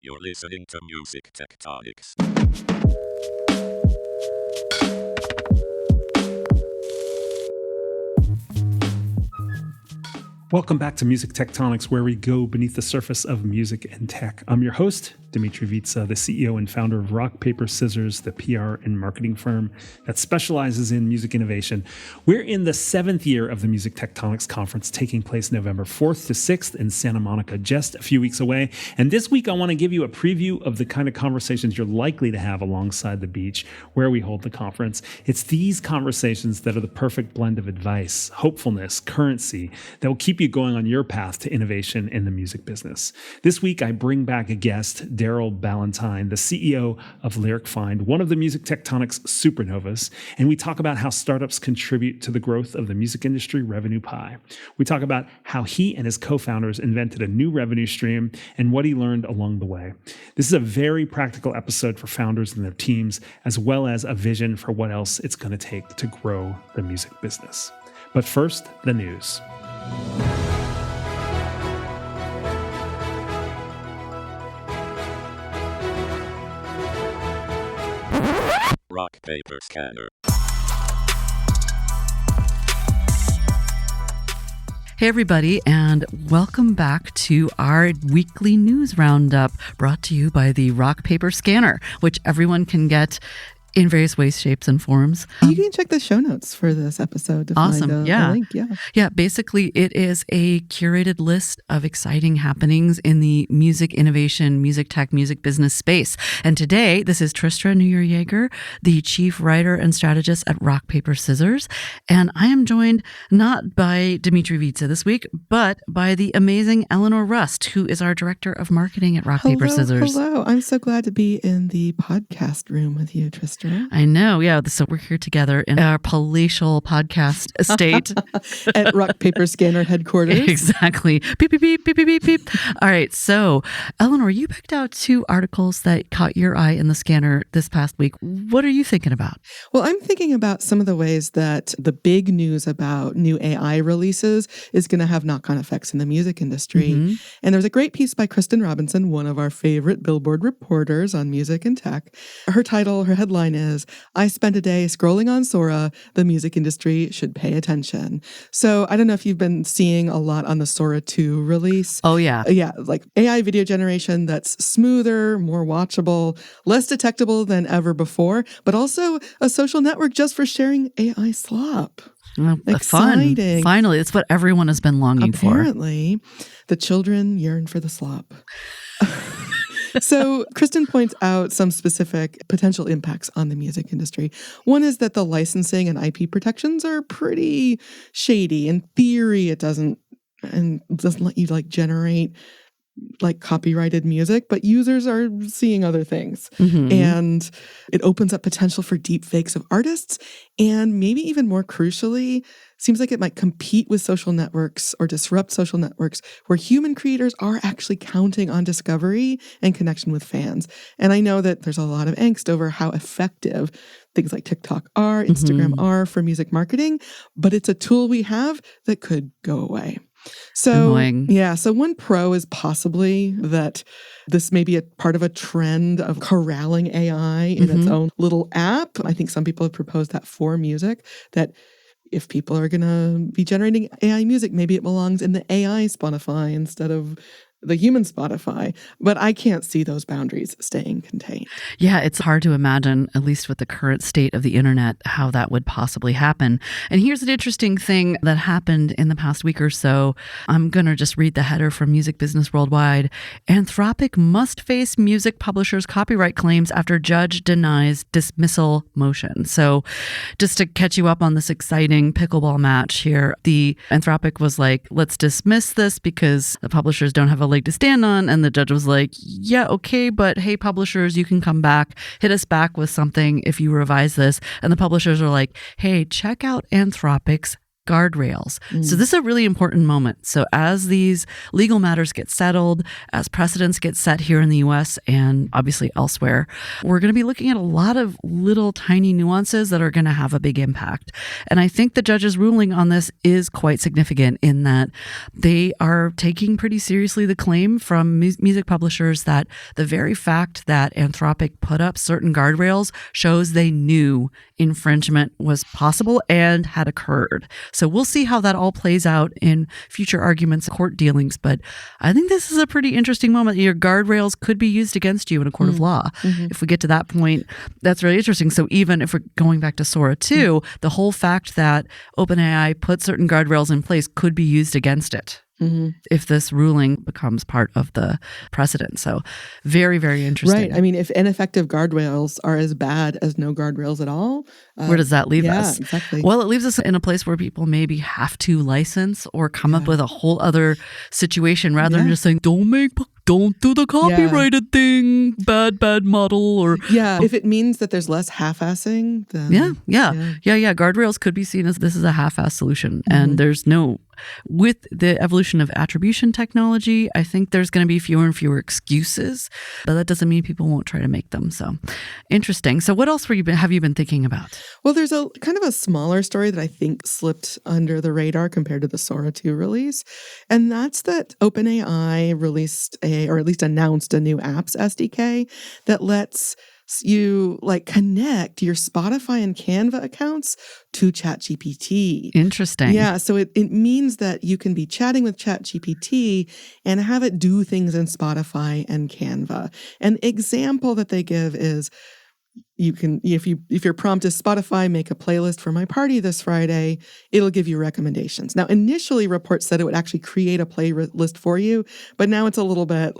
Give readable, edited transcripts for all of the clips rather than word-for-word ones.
You're listening to Music Tectonics. Welcome back to Music Tectonics, where we go beneath the surface of music and tech. I'm your host, Dmitri, the CEO and founder of Rock, Paper, Scissors, the PR and marketing firm that specializes in music innovation. We're in the 7th year of the Music Tectonics Conference, taking place November 4th to 6th in Santa Monica, just a few weeks away. And this week, I want to give you a preview of the kind of conversations you're likely to have alongside the beach where we hold the conference. It's these conversations that are the perfect blend of advice, hopefulness, currency that will keep you going on your path to innovation in the music business. This week, I bring back a guest, Darryl Ballantyne, the CEO of LyricFind, one of the Music Tectonics supernovas, and we talk about how startups contribute to the growth of the music industry revenue pie. We talk about how he and his co-founders invented a new revenue stream and what he learned along the way. This is a very practical episode for founders and their teams, as well as a vision for what else it's going to take to grow the music business. But first, the news. Rock, paper, scanner. Hey everybody, and welcome back to our weekly news roundup brought to you by the Rock Paper Scanner, which everyone can get in various ways, shapes, and forms. You can check the show notes for this episode to find the link. Yeah, basically it is a curated list of exciting happenings in the music innovation, music tech, music business space. And today, this is Tristra Nuyerjager, the chief writer and strategist at Rock, Paper, Scissors. And I am joined not by Dmitri this week, but by the amazing Eleanor Rust, who is our director of marketing at Rock, Paper, Scissors. Hello. I'm so glad to be in the podcast room with you, Tristra. I know, yeah. So we're here together in our palatial podcast estate. At Rock Paper Scanner headquarters. Exactly. Beep, beep, beep, beep, beep, beep, beep. All right. So, Eleanor, you picked out 2 articles that caught your eye in the scanner this past week. What are you thinking about? Well, I'm thinking about some of the ways that the big news about new AI releases is going to have knock-on effects in the music industry. Mm-hmm. And there's a great piece by Kristen Robinson, one of our favorite Billboard reporters on music and tech. Her headline is, I spent a day scrolling on Sora, the music industry should pay attention. So I don't know if you've been seeing a lot on the Sora 2 release. Oh, yeah. Yeah, like AI video generation that's smoother, more watchable, less detectable than ever before, but also a social network just for sharing AI slop. Well, exciting. Fun. Finally, it's what everyone has been longing for. Apparently, the children yearn for the slop. So Kristen points out some specific potential impacts on the music industry. One is that the licensing and IP protections are pretty shady. In theory, it doesn't let you generate copyrighted music, but users are seeing other things. Mm-hmm. And it opens up potential for deep fakes of artists. And maybe even more crucially, seems like it might compete with social networks or disrupt social networks where human creators are actually counting on discovery and connection with fans. And I know that there's a lot of angst over how effective things like TikTok are, Instagram are for music marketing, but it's a tool we have that could go away. So, so one pro is possibly that this may be a part of a trend of corralling AI in its own little app. I think some people have proposed that for music, that if people are going to be generating AI music, maybe it belongs in the AI Spotify instead of the human Spotify, but I can't see those boundaries staying contained. Yeah, it's hard to imagine, at least with the current state of the internet, how that would possibly happen. And here's an interesting thing that happened in the past week or so. I'm going to just read the header from Music Business Worldwide. Anthropic must face music publishers' copyright claims after judge denies dismissal motion. So just to catch you up on this exciting pickleball match here, the Anthropic was like, let's dismiss this because the publishers don't have a leg to stand on, and the judge was like, yeah, okay, but hey, publishers, you can come back, hit us back with something if you revise this. And the publishers are like, hey, check out Anthropic's guardrails. So this is a really important moment. So as these legal matters get settled, as precedents get set here in the US and obviously elsewhere, we're going to be looking at a lot of little tiny nuances that are going to have a big impact. And I think the judge's ruling on this is quite significant in that they are taking pretty seriously the claim from music publishers that the very fact that Anthropic put up certain guardrails shows they knew infringement was possible and had occurred. So we'll see how that all plays out in future arguments, court dealings. But I think this is a pretty interesting moment. Your guardrails could be used against you in a court of law. If we get to that point, that's really interesting. So even if we're going back to Sora 2, the whole fact that OpenAI put certain guardrails in place could be used against it. If this ruling becomes part of the precedent. So very, very interesting. Right. I mean, if ineffective guardrails are as bad as no guardrails at all. Where does that leave us? Yeah, exactly. Well, it leaves us in a place where people maybe have to license or come up with a whole other situation rather than just saying, don't do the copyrighted thing, bad model. Or if it means that there's less half-assing, then guardrails could be seen as this is a half-ass solution. And there's with the evolution of attribution technology, I think there's going to be fewer and fewer excuses, but that doesn't mean people won't try to make them. So interesting. So what else have you been thinking about? Well, there's a kind of a smaller story that I think slipped under the radar compared to the Sora 2 release. And that's that OpenAI released or at least announced a new apps SDK that lets you connect your Spotify and Canva accounts to ChatGPT. Interesting. Yeah. So it means that you can be chatting with ChatGPT and have it do things in Spotify and Canva. An example that they give is you can, if your prompt is Spotify, make a playlist for my party this Friday, it'll give you recommendations. Now, initially reports said it would actually create a playlist for you, but now it's a little bit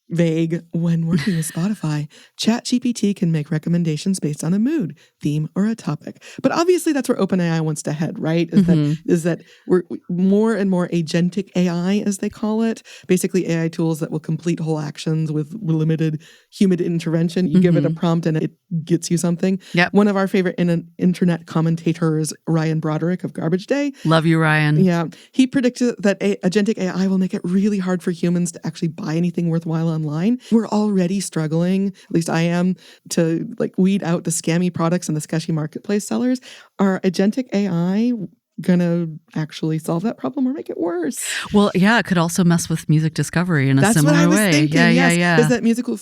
vague. When working with Spotify, ChatGPT can make recommendations based on a mood, theme, or a topic. But obviously that's where OpenAI wants to head, right? Is that we're more and more agentic AI, as they call it, basically AI tools that will complete whole actions with limited human intervention. You give it a prompt and it gets you something. Yep. One of our favorite internet commentators, Ryan Broderick of Garbage Day. Love you, Ryan. Yeah. He predicted that agentic AI will make it really hard for humans to actually buy anything worthwhile online. We're already struggling, at least I am, to weed out the scammy products and the sketchy marketplace sellers. Are agentic AI going to actually solve that problem or make it worse? Well, yeah, it could also mess with music discovery in a That's similar way. That's what I was thinking, Yeah. Is that musical,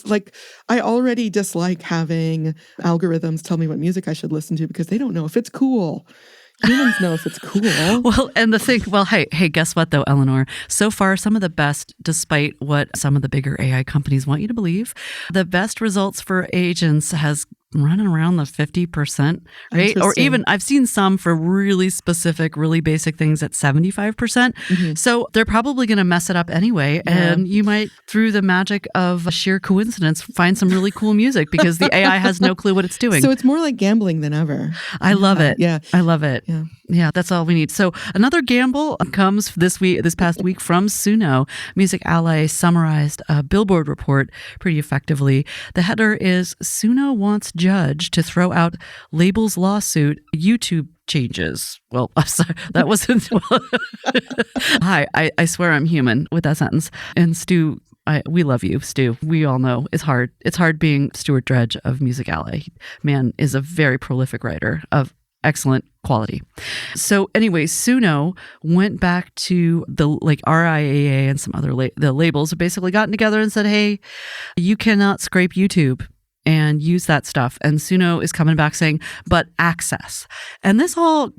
I already dislike having algorithms tell me what music I should listen to because they don't know if it's cool. Humans know if it's cool. Well, and the thing, hey, guess what though, Eleanor? So far, some of the best, despite what some of the bigger AI companies want you to believe, the best results for agents has running around the 50%, right? Or even I've seen some for really specific, really basic things at 75%. So they're probably going to mess it up anyway. And you might, through the magic of a sheer coincidence, find some really cool music because the AI has no clue what it's doing. So it's more like gambling than ever. I love it. Yeah. I love it. Yeah, that's all we need. So another gamble comes this past week from Suno. Music Ally summarized a Billboard report pretty effectively. The header is Suno wants judge to throw out label's lawsuit, YouTube changes. Well, I'm sorry, that wasn't. Hi, I swear I'm human with that sentence. And Stu, we love you, Stu. We all know it's hard. It's hard being Stuart Dredge of Music Ally. Man is a very prolific writer of excellent quality. So anyway, Suno went back to the RIAA and some other the labels have basically gotten together and said, hey, you cannot scrape YouTube and use that stuff. And Suno is coming back saying, but access. And this all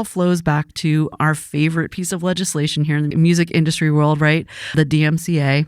flows back to our favorite piece of legislation here in the music industry world, right? The DMCA.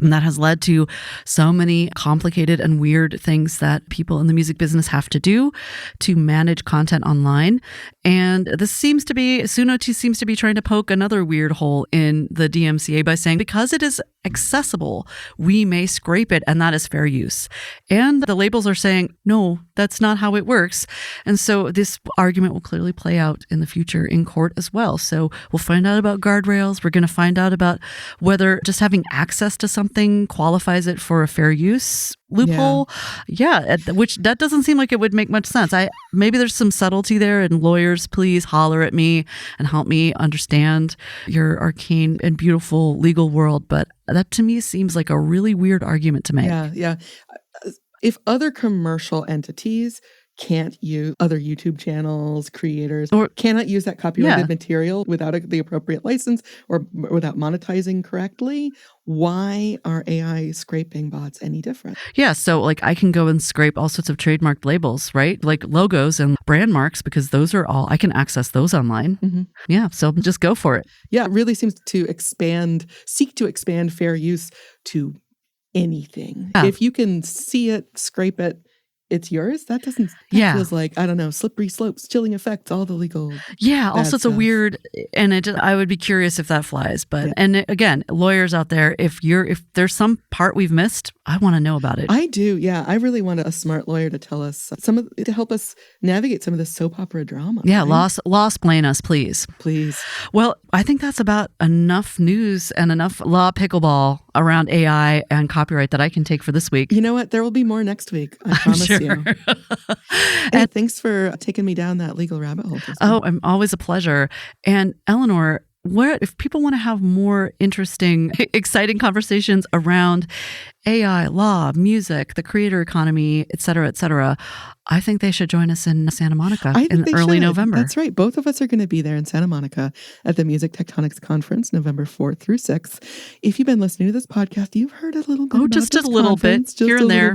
And that has led to so many complicated and weird things that people in the music business have to do to manage content online. And this Suno seems to be trying to poke another weird hole in the DMCA by saying because it is accessible, we may scrape it, and that is fair use. And the labels are saying, no, that's not how it works. And so this argument will clearly play out in the future in court as well. So we'll find out about guardrails. We're going to find out about whether just having access to something qualifies it for a fair use loophole. Yeah, which that doesn't seem like it would make much sense. Maybe there's some subtlety there, and lawyers, please holler at me and help me understand your arcane and beautiful legal world. But that to me seems like a really weird argument to make. Yeah. If other commercial entities can't use other YouTube channels, creators, or cannot use that copyrighted material without the appropriate license or without monetizing correctly, why are AI scraping bots any different? Yeah, so like I can go and scrape all sorts of trademarked labels, right? Like logos and brand marks, because those are all, I can access those online. Mm-hmm. Yeah, so just go for it. Yeah, it really seems to seek to expand fair use to anything. Yeah. If you can see it, scrape it, it's yours. That feels like, I don't know, slippery slopes, chilling effects, all the legal. Yeah, all sorts of weird, and I would be curious if that flies. But and again, lawyers out there, if there's some part we've missed, I want to know about it. I do. Yeah, I really want a smart lawyer to tell us to help us navigate some of this soap opera drama. Yeah, right? law explain us, please. Well, I think that's about enough news and enough law pickleball around AI and copyright that I can take for this week. You know what? There will be more next week. I promise you. And thanks for taking me down that legal rabbit hole. I'm always a pleasure. And Eleanor, if people want to have more interesting, exciting conversations around AI, law, music, the creator economy, et cetera, I think they should join us in Santa Monica in early November. That's right. Both of us are going to be there in Santa Monica at the Music Tectonics Conference, November 4th through 6th. If you've been listening to this podcast, you've heard a little bit about just this a little bit, just here and there.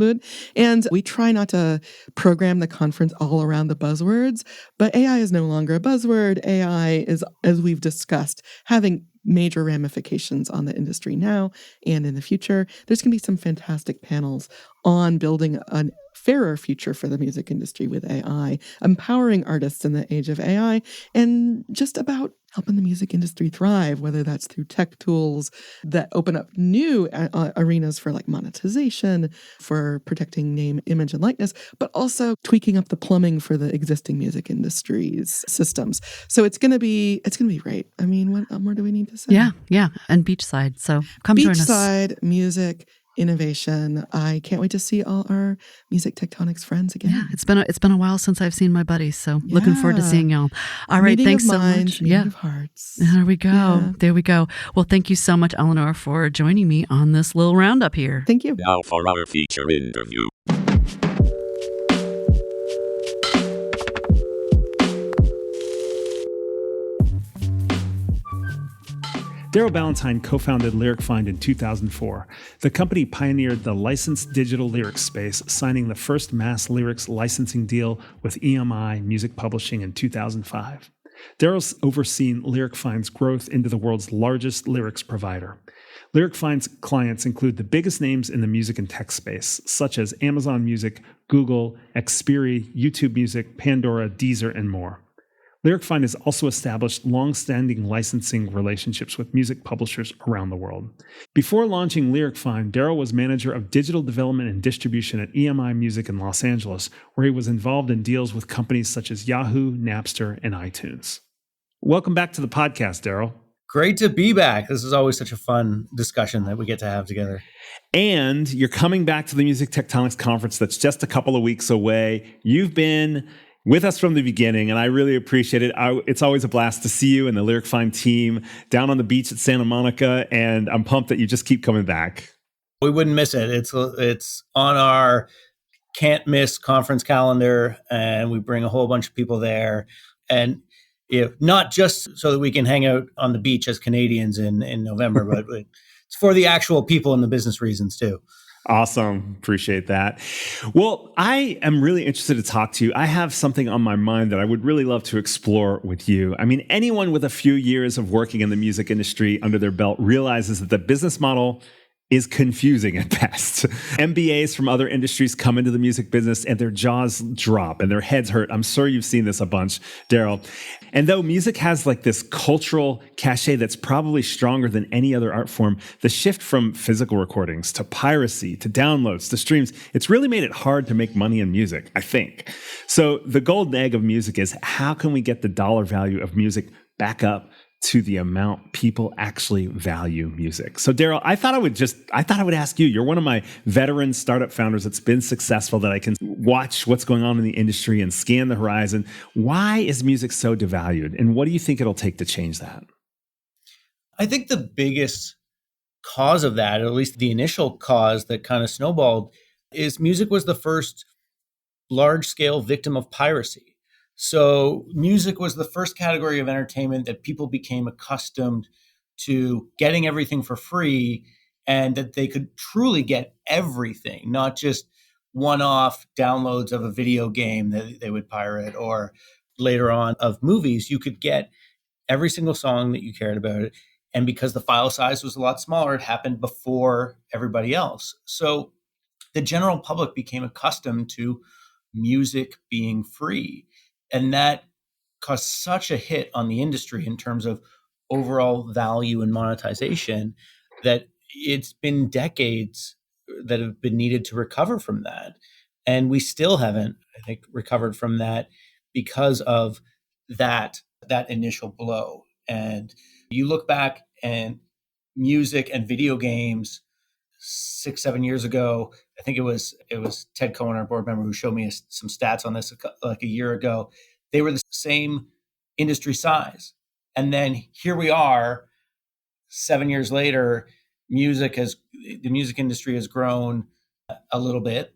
And we try not to program the conference all around the buzzwords, but AI is no longer a buzzword. AI is, as we've discussed, having major ramifications on the industry now and in the future. There's going to be some fantastic panels on building a fairer future for the music industry with AI, empowering artists in the age of AI, and just about helping the music industry thrive, whether that's through tech tools that open up new arenas for like monetization, for protecting name, image, and likeness, but also tweaking up the plumbing for the existing music industry's systems. So it's going to be great. I mean, what more do we need to say? Yeah. And beachside. So come join us. Beachside music innovation. I can't wait to see all our Music Tectonics friends again. Yeah, it's been a while since I've seen my buddies, so looking forward to seeing y'all. All right, thanks so much. Meeting of hearts. There we go. Yeah. There we go. Well, thank you so much, Eleanor, for joining me on this little roundup here. Thank you. Now for our feature interview. Darryl Ballantyne co-founded LyricFind in 2004. The company pioneered the licensed digital lyrics space, signing the first mass lyrics licensing deal with EMI Music Publishing in 2005. Darryl's overseen LyricFind's growth into the world's largest lyrics provider. LyricFind's clients include the biggest names in the music and tech space, such as Amazon Music, Google, Xperi, YouTube Music, Pandora, Deezer, and more. LyricFind has also established long-standing licensing relationships with music publishers around the world. Before launching LyricFind, Darryl was manager of digital development and distribution at EMI Music in Los Angeles, where he was involved in deals with companies such as Yahoo, Napster, and iTunes. Welcome back to the podcast, Darryl. Great to be back. This is always such a fun discussion that we get to have together. And you're coming back to the Music Tectonics Conference that's just a couple of weeks away. You've been with us from the beginning, and I really appreciate it. It's always a blast to see you and the LyricFind team down on the beach at Santa Monica, and I'm pumped that you just keep coming back. We wouldn't miss it. It's on our can't miss conference calendar, and we bring a whole bunch of people there. And not just so that we can hang out on the beach as Canadians in November, but it's for the actual people and the business reasons too. Awesome. Appreciate that. Well, I am really interested to talk to you. I have something on my mind that I would really love to explore with you. I mean, anyone with a few years of working in the music industry under their belt realizes that the business model is confusing at best. MBAs from other industries come into the music business and their jaws drop and their heads hurt. I'm sure you've seen this a bunch, Darryl. And though music has like this cultural cachet that's probably stronger than any other art form, the shift from physical recordings to piracy to downloads to streams, it's really made it hard to make money in music, I think. So the golden egg of music is, how can we get the dollar value of music back up to the amount people actually value music? So Darryl, I thought I would ask you. You're one of my veteran startup founders that's been successful, that I can watch what's going on in the industry and scan the horizon. Why is music so devalued? And what do you think it'll take to change that? I think the biggest cause of that, or at least the initial cause that kind of snowballed, is music was the first large-scale victim of piracy. So music was the first category of entertainment that people became accustomed to getting everything for free, and that they could truly get everything, not just one-off downloads of a video game that they would pirate, or later on of movies. You could get every single song that you cared about. And because the file size was a lot smaller, it happened before everybody else. So the general public became accustomed to music being free. And that caused such a hit on the industry in terms of overall value and monetization that it's been decades that have been needed to recover from that. And we still haven't, I think, recovered from that because of that initial blow. And you look back, and music and video games 6-7 years ago, I think it was Ted Cohen, our board member, who showed me some stats on this like a year ago. They were the same industry size. And then here we are 7 years later, the music industry has grown a little bit,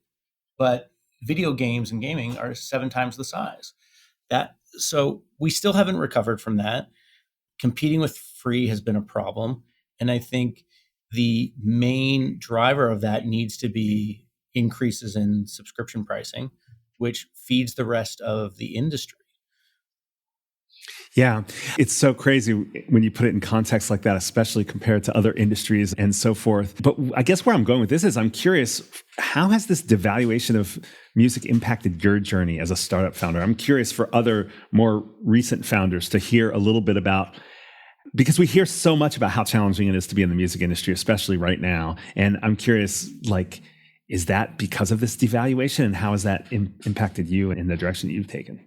but video games and gaming are 7 times the size. So we still haven't recovered from that. Competing with free has been a problem. And I think the main driver of that needs to be increases in subscription pricing, which feeds the rest of the industry. Yeah, it's so crazy when you put it in context like that, especially compared to other industries and so forth. But I guess where I'm going with this is, I'm curious, how has this devaluation of music impacted your journey as a startup founder? I'm curious for other more recent founders to hear a little bit about, because we hear so much about how challenging it is to be in the music industry, especially right now. And I'm curious, is that because of this devaluation, and how has that impacted you in the direction that you've taken?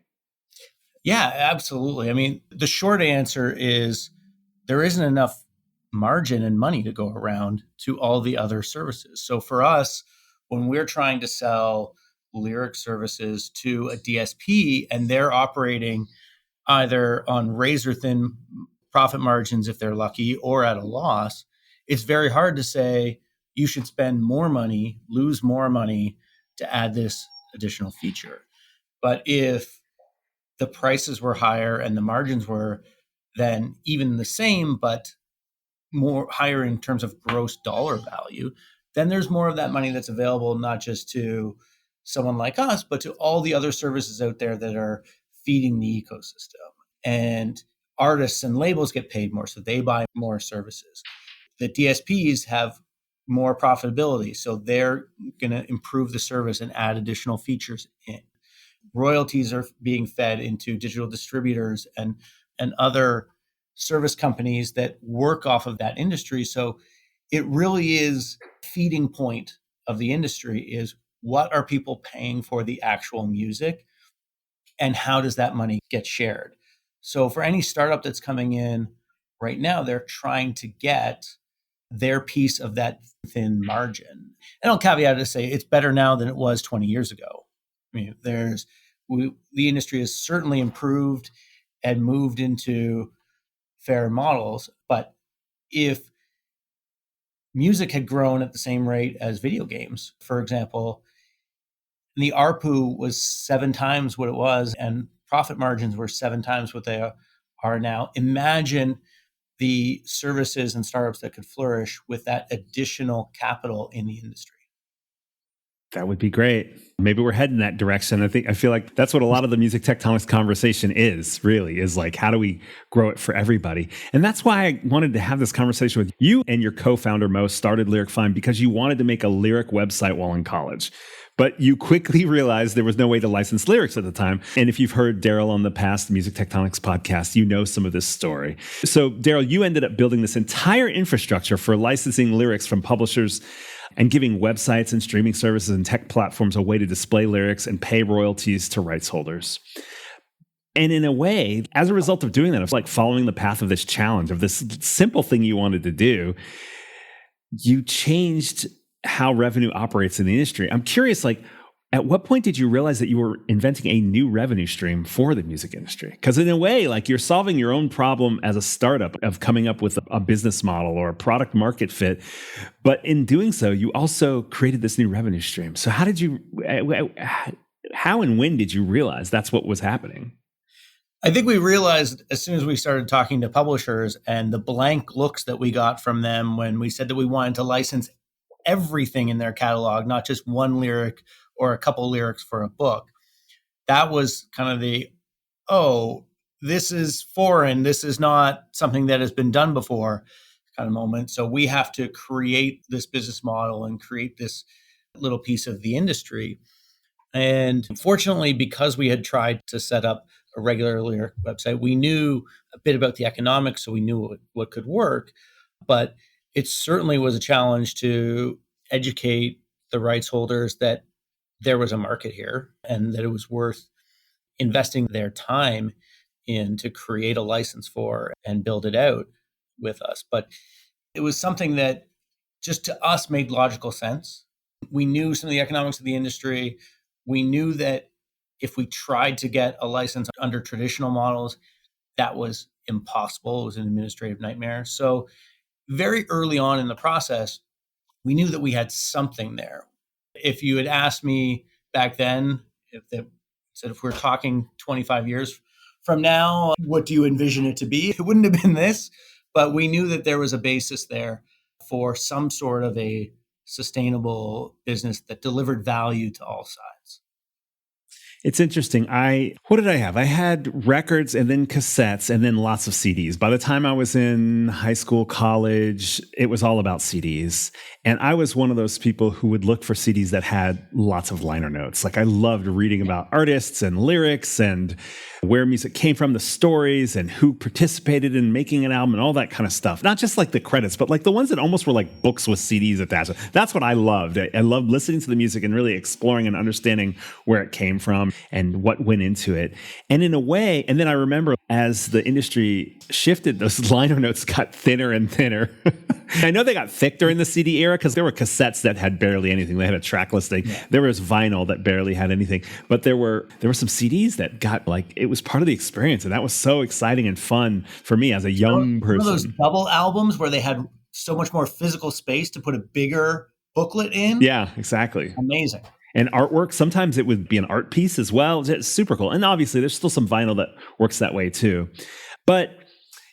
Yeah, absolutely. I mean, the short answer is there isn't enough margin and money to go around to all the other services. So for us, when we're trying to sell lyric services to a DSP and they're operating either on razor thin profit margins if they're lucky, or at a loss, it's very hard to say you should spend more money, lose more money to add this additional feature. But if the prices were higher and the margins were then even the same, but more higher in terms of gross dollar value, then there's more of that money that's available, not just to someone like us, but to all the other services out there that are feeding the ecosystem. And artists and labels get paid more, so they buy more services. The DSPs have more profitability, so they're going to improve the service and add additional features in. Royalties are being fed into digital distributors and other service companies that work off of that industry. So it really is feeding point of the industry is, what are people paying for the actual music, and how does that money get shared? So for any startup that's coming in right now, they're trying to get their piece of that thin margin. And I'll caveat to say it's better now than it was 20 years ago. I mean, the industry has certainly improved and moved into fair models. But if music had grown at the same rate as video games, for example, and the ARPU was 7 times what it was, and profit margins were 7 times what they are now, imagine the services and startups that could flourish with that additional capital in the industry. That would be great. maybe we're heading that direction. I feel like that's what a lot of the music tectonics conversation is like, how do we grow it for everybody? And that's why I wanted to have this conversation with you. And your co-founder, Mo, started LyricFind because you wanted to make a lyric website while in college. But you quickly realized there was no way to license lyrics at the time. And if you've heard Darryl on the past Music Tectonics podcast, you know some of this story. So Darryl, you ended up building this entire infrastructure for licensing lyrics from publishers and giving websites and streaming services and tech platforms a way to display lyrics and pay royalties to rights holders. And in a way, as a result of doing that, it's like following the path of this challenge, of this simple thing you wanted to do, you changed how revenue operates in the industry. I'm curious, like, at what point did you realize that you were inventing a new revenue stream for the music industry? Because in a way, like, you're solving your own problem as a startup of coming up with a business model or a product market fit. But in doing so, you also created this new revenue stream. So how and when did you realize that's what was happening? I think we realized as soon as we started talking to publishers and the blank looks that we got from them when we said that we wanted to license everything in their catalog, not just one lyric or a couple lyrics for a book. That was kind of this is foreign. This is not something that has been done before kind of moment. So we have to create this business model and create this little piece of the industry. And fortunately, because we had tried to set up a regular lyric website, we knew a bit about the economics, so we knew what could work. But it certainly was a challenge to educate the rights holders that there was a market here and that it was worth investing their time in to create a license for and build it out with us. But it was something that just to us made logical sense. We knew some of the economics of the industry. We knew that if we tried to get a license under traditional models, that was impossible. It was an administrative nightmare. So very early on in the process, we knew that we had something there. If you had asked me back then, if we're talking 25 years from now, what do you envision it to be? It wouldn't have been this, but we knew that there was a basis there for some sort of a sustainable business that delivered value to all sides. It's interesting. What did I have? I had records and then cassettes and then lots of CDs. By the time I was in high school, college, it was all about CDs. And I was one of those people who would look for CDs that had lots of liner notes. Like, I loved reading about artists and lyrics and where music came from, the stories, and who participated in making an album and all that kind of stuff. Not just like the credits, but like the ones that almost were like books with CDs attached. That's what I loved. I loved listening to the music and really exploring and understanding where it came from and what went into it. And in a way, and then I remember as the industry shifted, those liner notes got thinner and thinner. I know they got thick during the CD era because there were cassettes that had barely anything. They had a track listing. Yeah. There was vinyl that barely had anything. But there were some CDs that got, like, it was part of the experience. And that was so exciting and fun for me as a young person. One of those double albums where they had so much more physical space to put a bigger booklet in. Yeah, exactly. Amazing. And artwork, sometimes it would be an art piece as well. It's super cool. And obviously, there's still some vinyl that works that way too. But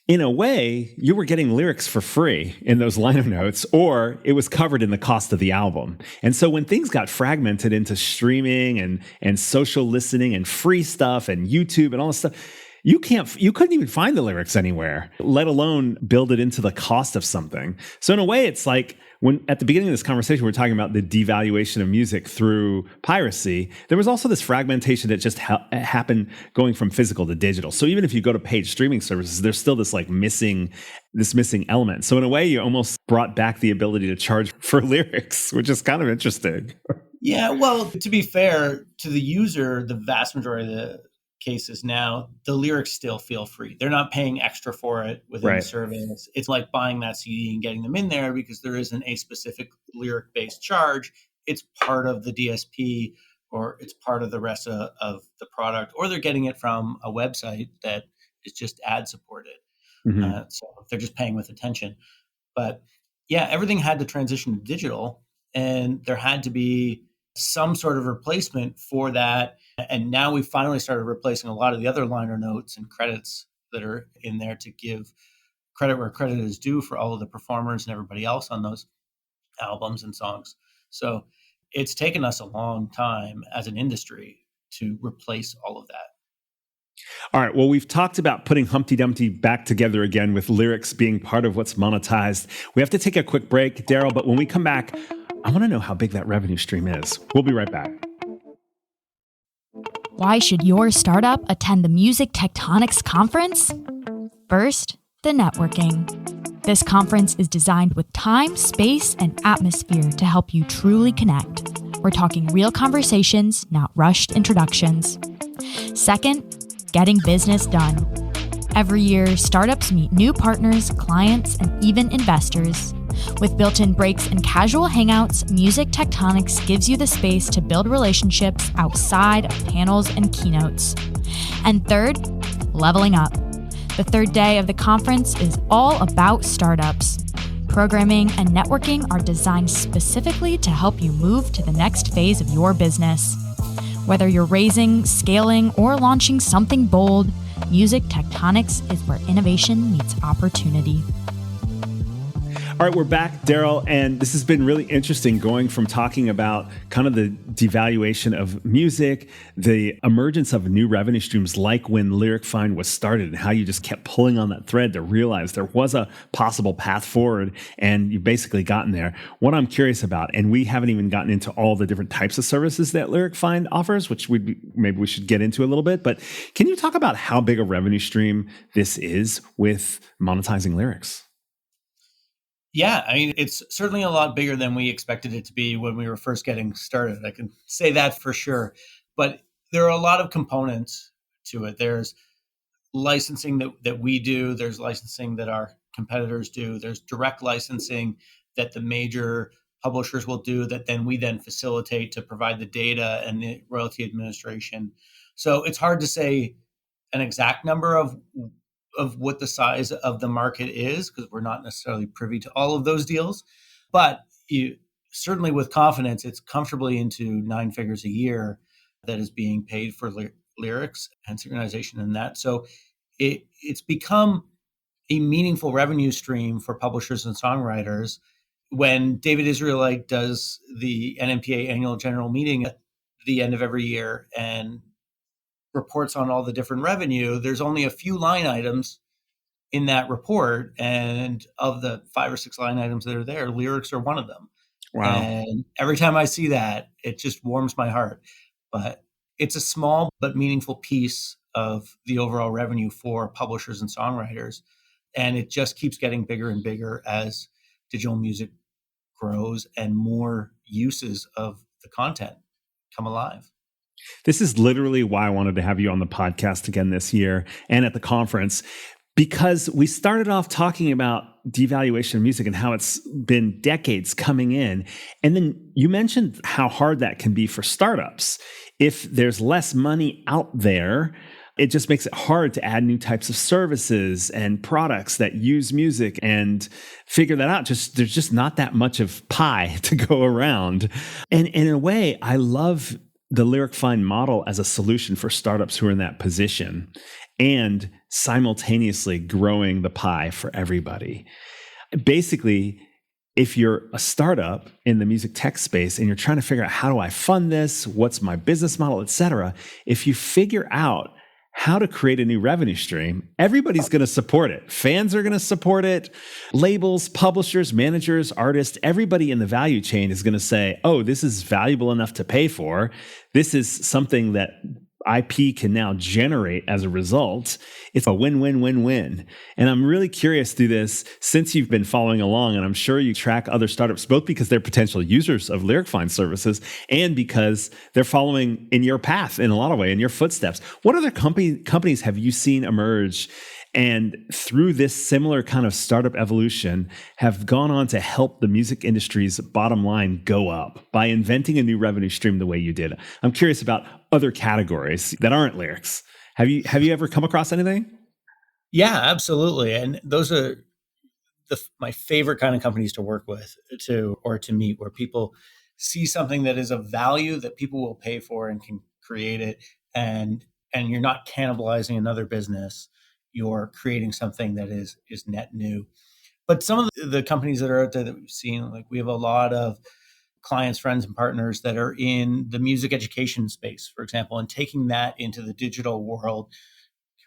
in a way, you were getting lyrics for free in those liner notes, or it was covered in the cost of the album. And so when things got fragmented into streaming and social listening and free stuff and YouTube and all this stuff, you couldn't even find the lyrics anywhere, let alone build it into the cost of something. So in a way, it's like, when at the beginning of this conversation, we're talking about the devaluation of music through piracy, there was also this fragmentation that just happened going from physical to digital. So even if you go to paid streaming services, there's still this missing element. So in a way, you almost brought back the ability to charge for lyrics, which is kind of interesting. Yeah, well, to be fair to the user, the vast majority of the cases now, the lyrics still feel free. They're not paying extra for it within the service. It's like buying that CD and getting them in there because there isn't a specific lyric-based charge. It's part of the DSP, or it's part of the rest of the product, or they're getting it from a website that is just ad supported. Mm-hmm. So they're just paying with attention. But yeah, everything had to transition to digital, and there had to be some sort of replacement for that. And now we finally started replacing a lot of the other liner notes and credits that are in there to give credit where credit is due for all of the performers and everybody else on those albums and songs. So it's taken us a long time as an industry to replace all of that. All right. Well, we've talked about putting Humpty Dumpty back together again with lyrics being part of what's monetized. We have to take a quick break, Darryl, but when we come back, I want to know how big that revenue stream is. We'll be right back. Why should your startup attend the Music Tectonics conference? First, the networking. This conference is designed with time, space, and atmosphere to help you truly connect. We're talking real conversations, not rushed introductions. Second, getting business done. Every year, startups meet new partners, clients, and even investors. With built-in breaks and casual hangouts, Music Tectonics gives you the space to build relationships outside of panels and keynotes. And third, leveling up. The third day of the conference is all about startups. Programming and networking are designed specifically to help you move to the next phase of your business. Whether you're raising, scaling, or launching something bold, Music Tectonics is where innovation meets opportunity. All right, we're back, Darryl, and this has been really interesting going from talking about kind of the devaluation of music, the emergence of new revenue streams like when LyricFind was started and how you just kept pulling on that thread to realize there was a possible path forward and you've basically gotten there. What I'm curious about, and we haven't even gotten into all the different types of services that LyricFind offers, which maybe we should get into a little bit, but can you talk about how big a revenue stream this is with monetizing lyrics? Yeah, I mean, it's certainly a lot bigger than we expected it to be when we were first getting started. I can say that for sure. But there are a lot of components to it. There's licensing that we do. There's licensing that our competitors do. There's direct licensing that the major publishers will do that then we then facilitate to provide the data and the royalty administration. So it's hard to say an exact number of what the size of the market is because we're not necessarily privy to all of those deals. But you certainly with confidence, it's comfortably into 9 figures a year that is being paid for lyrics and synchronization in that. So it's become a meaningful revenue stream for publishers and songwriters. When David Israelite does the NMPA annual general meeting at the end of every year and reports on all the different revenue, there's only a few line items in that report. And of the 5 or 6 line items that are there, lyrics are one of them. Wow. And every time I see that, it just warms my heart. But it's a small but meaningful piece of the overall revenue for publishers and songwriters. And it just keeps getting bigger and bigger as digital music grows and more uses of the content come alive. This is literally why I wanted to have you on the podcast again this year and at the conference, because we started off talking about devaluation of music and how it's been decades coming in. And then you mentioned how hard that can be for startups. If there's less money out there, it just makes it hard to add new types of services and products that use music and figure that out. There's just not that much of pie to go around. And in a way, I love the LyricFind model as a solution for startups who are in that position and simultaneously growing the pie for everybody. Basically, if you're a startup in the music tech space and you're trying to figure out how do I fund this, what's my business model, et cetera, if you figure out how to create a new revenue stream, everybody's going to support it. Fans are going to support it. Labels, publishers, managers, artists, everybody in the value chain is going to say, oh, this is valuable enough to pay for. This is something that IP can now generate as a result. It's a win-win-win-win. And I'm really curious through this, since you've been following along, and I'm sure you track other startups, both because they're potential users of LyricFind services and because they're following in your path in a lot of ways, in your footsteps. What other companies have you seen emerge and through this similar kind of startup evolution have gone on to help the music industry's bottom line go up by inventing a new revenue stream the way you did? I'm curious about other categories that aren't lyrics. Have you ever come across anything? Yeah, absolutely. And those are my favorite kind of companies to work with or to meet, where people see something that is of value that people will pay for and can create it. And you're not cannibalizing another business. You're creating something that is net new. But some of the companies that are out there that we've seen, like we have a lot of clients, friends, and partners that are in the music education space, for example, and taking that into the digital world,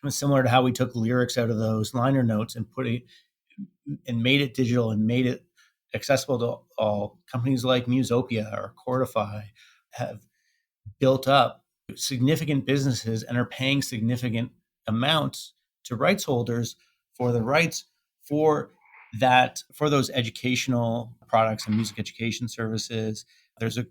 kind of similar to how we took lyrics out of those liner notes and made it digital and made it accessible to all. Companies like Musopia or Chordify have built up significant businesses and are paying significant amounts to rights holders for the rights for those educational products and music education services. There's a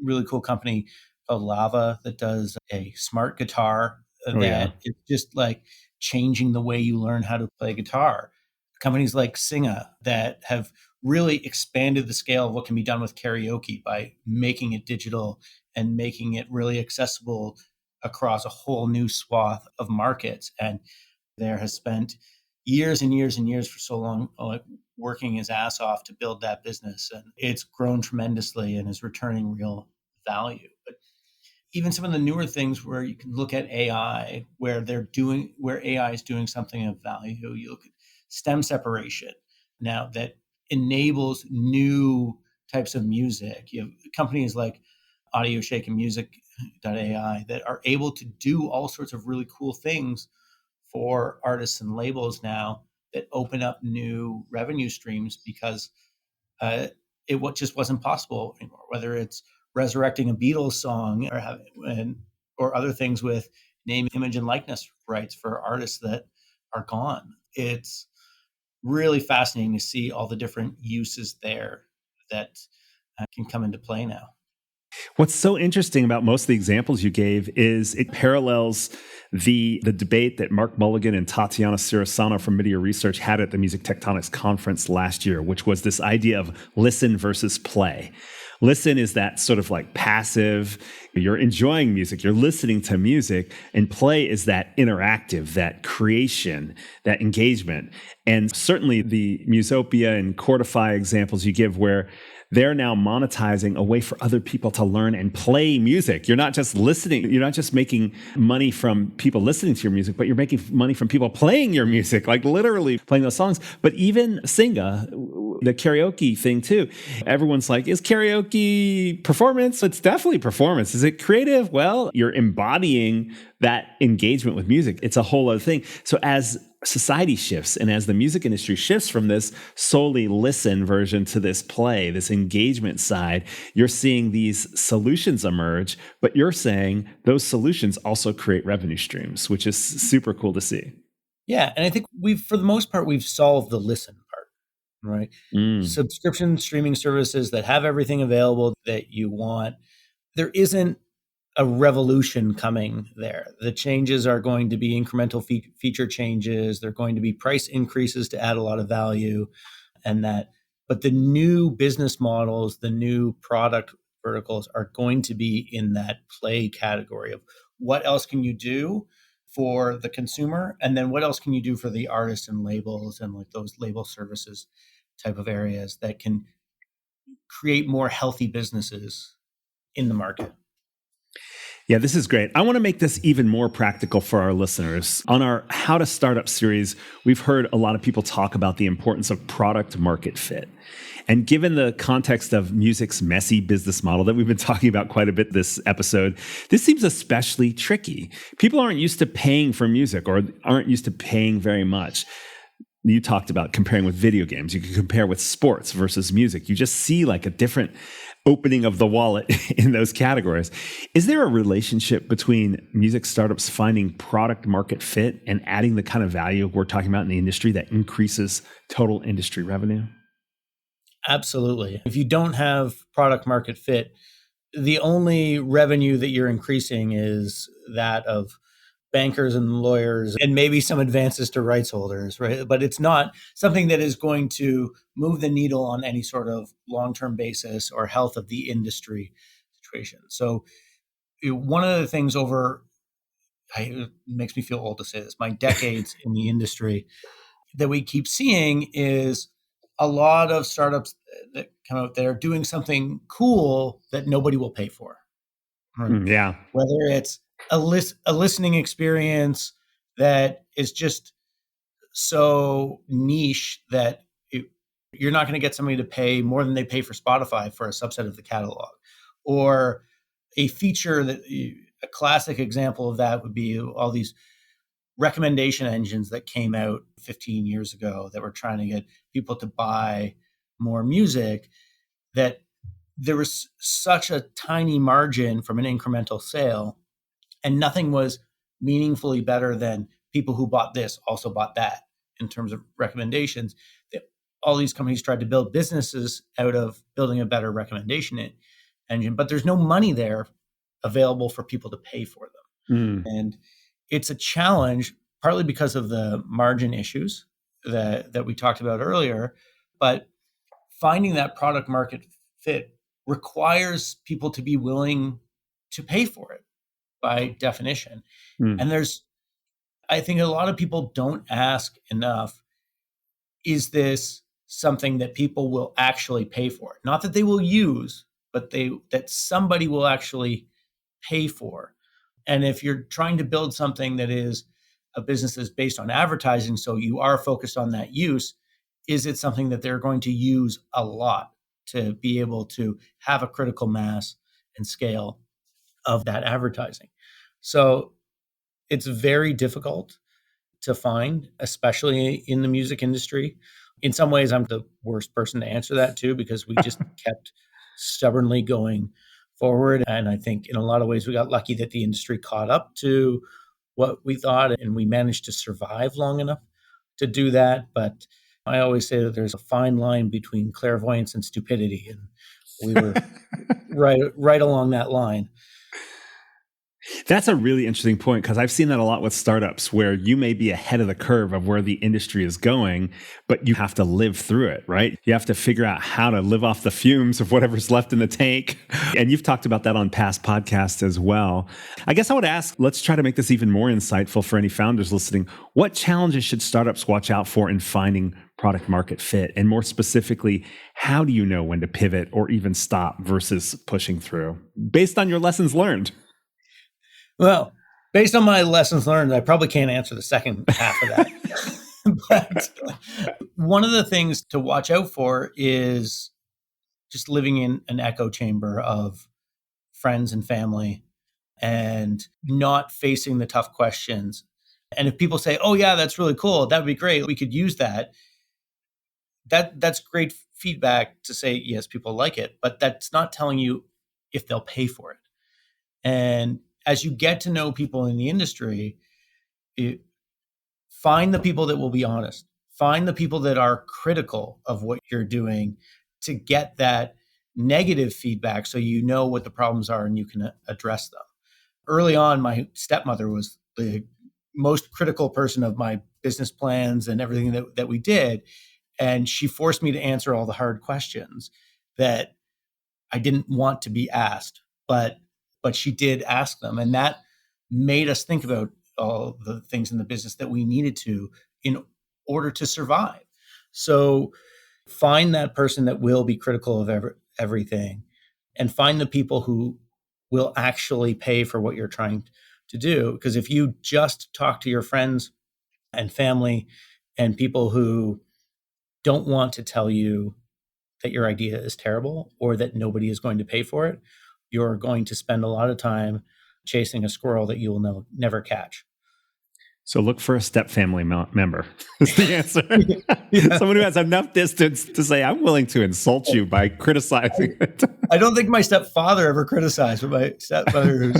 really cool company called Lava that does a smart guitar it's just like changing the way you learn how to play guitar. Companies like Singa that have really expanded the scale of what can be done with karaoke by making it digital and making it really accessible across a whole new swath of markets. And there has spent years and years and years for so long, like working his ass off to build that business. And it's grown tremendously and is returning real value. But even some of the newer things where you can look at AI, where AI is doing something of value. You look at stem separation now that enables new types of music. You have companies like Audio Shake and Music.ai that are able to do all sorts of really cool things for artists and labels now that open up new revenue streams because it just wasn't possible anymore. Whether it's resurrecting a Beatles song or other things with name, image, and likeness rights for artists that are gone. It's really fascinating to see all the different uses there that can come into play now. What's so interesting about most of the examples you gave is it parallels the debate that Mark Mulligan and Tatiana Sirasano from Media Research had at the Music Tectonics conference last year, which was this idea of listen versus play. Listen is that sort of like passive, you're enjoying music, you're listening to music, and play is that interactive, that creation, that engagement. And certainly the Musopia and Chordify examples you give where they're now monetizing a way for other people to learn and play music. You're not just listening. You're not just making money from people listening to your music, but you're making money from people playing your music, like literally playing those songs. But even Singa, the karaoke thing too. Everyone's like, is karaoke performance? It's definitely performance. Is it creative? Well, you're embodying that engagement with music. It's a whole other thing. So as society shifts and as the music industry shifts from this solely listen version to this play, this engagement side, you're seeing these solutions emerge, but you're saying those solutions also create revenue streams, which is super cool to see. Yeah. And I think for the most part, we've solved the listen part, right? Subscription streaming services that have everything available that you want. There isn't a revolution coming there. The changes are going to be incremental feature changes. They're going to be price increases to add a lot of value but the new business models, the new product verticals are going to be in that play category of what else can you do for the consumer? And then what else can you do for the artists and labels and like those label services type of areas that can create more healthy businesses in the market? Yeah, this is great. I want to make this even more practical for our listeners. On our How to Startup series, we've heard a lot of people talk about the importance of product market fit. And given the context of music's messy business model that we've been talking about quite a bit this episode, this seems especially tricky. People aren't used to paying for music or aren't used to paying very much. You talked about comparing with video games. You can compare with sports versus music. You just see like a different opening of the wallet in those categories. Is there a relationship between music startups finding product market fit and adding the kind of value we're talking about in the industry that increases total industry revenue? Absolutely. If you don't have product market fit, the only revenue that you're increasing is that of bankers and lawyers and maybe some advances to rights holders, right? But it's not something that is going to move the needle on any sort of long-term basis or health of the industry situation. So one of the things it makes me feel old to say this, my decades in the industry that we keep seeing is a lot of startups that come out there doing something cool that nobody will pay for. Right? Yeah. Whether it's a listening experience that is just so niche that You're not going to get somebody to pay more than they pay for Spotify for a subset of the catalog. Or a feature a classic example of that would be all these recommendation engines that came out 15 years ago that were trying to get people to buy more music, that there was such a tiny margin from an incremental sale, and nothing was meaningfully better than people who bought this also bought that in terms of recommendations. That all these companies tried to build businesses out of building a better recommendation engine, but there's no money there available for people to pay for them. And it's a challenge, partly because of the margin issues that we talked about earlier, but finding that product market fit requires people to be willing to pay for it by definition. And I think a lot of people don't ask enough, is this something that people will actually pay for? Not that they will use, but that somebody will actually pay for. And if you're trying to build something that is a business that's based on advertising, so you are focused on that use, is it something that they're going to use a lot to be able to have a critical mass and scale of that advertising? So it's very difficult to find, especially in the music industry. In some ways, I'm the worst person to answer that too, because we just kept stubbornly going forward. And I think in a lot of ways, we got lucky that the industry caught up to what we thought, and we managed to survive long enough to do that. But I always say that there's a fine line between clairvoyance and stupidity, and we were right along that line. That's a really interesting point, because I've seen that a lot with startups, where you may be ahead of the curve of where the industry is going, but you have to live through it, right? You have to figure out how to live off the fumes of whatever's left in the tank. And you've talked about that on past podcasts as well. I guess I would ask, let's try to make this even more insightful for any founders listening. What challenges should startups watch out for in finding product market fit? And more specifically, how do you know when to pivot or even stop versus pushing through, based on your lessons learned? Well, based on my lessons learned, I probably can't answer the second half of that. But one of the things to watch out for is just living in an echo chamber of friends and family and not facing the tough questions. And if people say, oh, yeah, that's really cool, that would be great, we could use that. That's great feedback to say, yes, people like it, but that's not telling you if they'll pay for it. And as you get to know people in the industry, find the people that will be honest. Find the people that are critical of what you're doing to get that negative feedback, so you know what the problems are and you can address them. Early on, my stepmother was the most critical person of my business plans and everything that we did. And she forced me to answer all the hard questions that I didn't want to be asked, but she did ask them. And that made us think about all the things in the business that we needed to in order to survive. So find that person that will be critical of everything, and find the people who will actually pay for what you're trying to do. Because if you just talk to your friends and family and people who don't want to tell you that your idea is terrible or that nobody is going to pay for it, you're going to spend a lot of time chasing a squirrel that you will never catch. So look for a step family member is the answer. Yeah. Someone who has enough distance to say, I'm willing to insult you by criticizing it. I don't think my stepfather ever criticized, but my stepmother,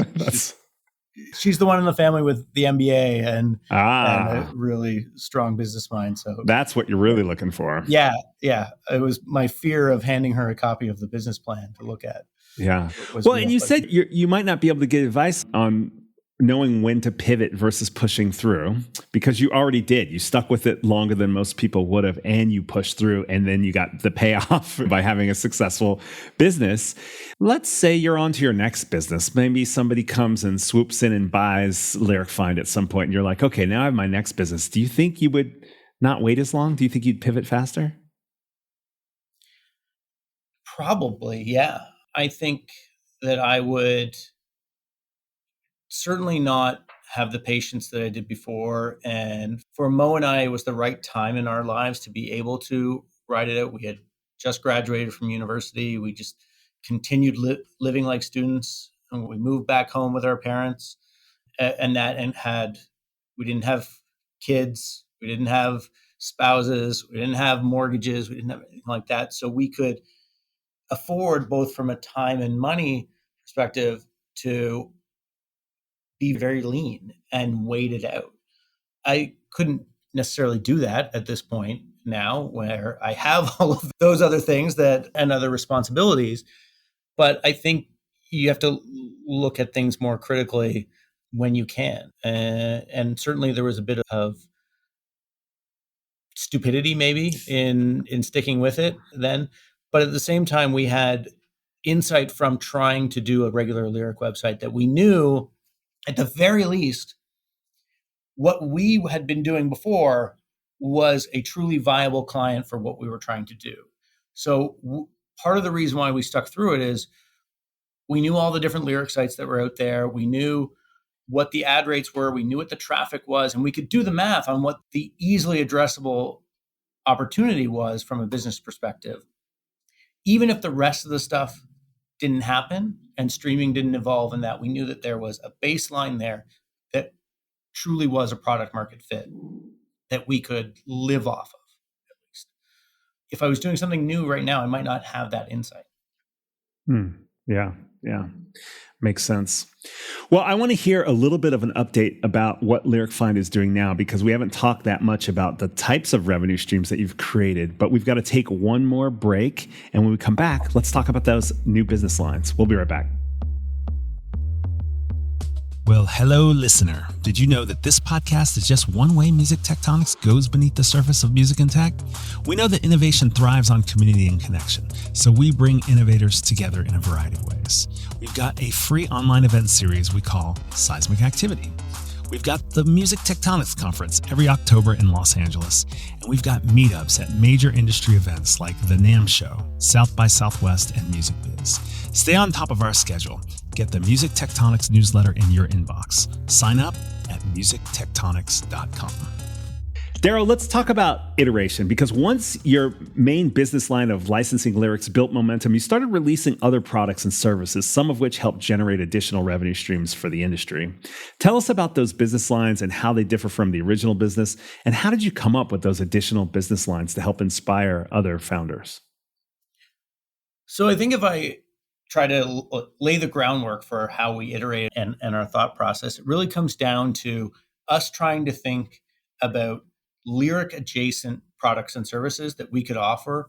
she's the one in the family with the MBA and a really strong business mind. So that's what you're really looking for. Yeah. It was my fear of handing her a copy of the business plan to look at. Yeah. Well, and you said you might not be able to get advice on knowing when to pivot versus pushing through, because you already did. You stuck with it longer than most people would have, and you pushed through, and then you got the payoff by having a successful business. Let's say you're on to your next business. Maybe somebody comes and swoops in and buys LyricFind at some point, and you're like, okay, now I have my next business. Do you think you would not wait as long? Do you think you'd pivot faster? Probably, yeah. I think that I would certainly not have the patience that I did before. And for Mo and I, it was the right time in our lives to be able to ride it out. We had just graduated from university. We just continued living like students. And we moved back home with our parents, we didn't have kids. We didn't have spouses. We didn't have mortgages. We didn't have anything like that. So we could afford, both from a time and money perspective, to be very lean and wait it out. I couldn't necessarily do that at this point now, where I have all of those other things and other responsibilities. But I think you have to look at things more critically when you can. And certainly there was a bit of stupidity maybe in sticking with it then. But at the same time, we had insight from trying to do a regular Lyric website that we knew, at the very least, what we had been doing before was a truly viable client for what we were trying to do. So part of the reason why we stuck through it is we knew all the different Lyric sites that were out there. We knew what the ad rates were. We knew what the traffic was, and we could do the math on what the easily addressable opportunity was from a business perspective. Even if the rest of the stuff didn't happen and streaming didn't evolve in that, we knew that there was a baseline there that truly was a product market fit that we could live off of, at least. If I was doing something new right now, I might not have that insight. Yeah. Makes sense. Well, I want to hear a little bit of an update about what LyricFind is doing now, because we haven't talked that much about the types of revenue streams that you've created, but we've got to take one more break. And when we come back, let's talk about those new business lines. We'll be right back. Well, hello, listener. Did you know that this podcast is just one way music tectonics goes beneath the surface of music and tech? We know that innovation thrives on community and connection, so we bring innovators together in a variety of ways. We've got a free online event series we call Seismic Activity. We've got the Music Tectonics Conference every October in Los Angeles, and we've got meetups at major industry events like the NAMM Show, South by Southwest, and Music Biz. Stay on top of our schedule. Get the Music Tectonics newsletter in your inbox. Sign up at musictectonics.com. Darryl, let's talk about iteration, because once your main business line of licensing lyrics built momentum, you started releasing other products and services, some of which helped generate additional revenue streams for the industry. Tell us about those business lines and how they differ from the original business, and how did you come up with those additional business lines to help inspire other founders? So I think if I try to lay the groundwork for how we iterate and our thought process, it really comes down to us trying to think about lyric adjacent products and services that we could offer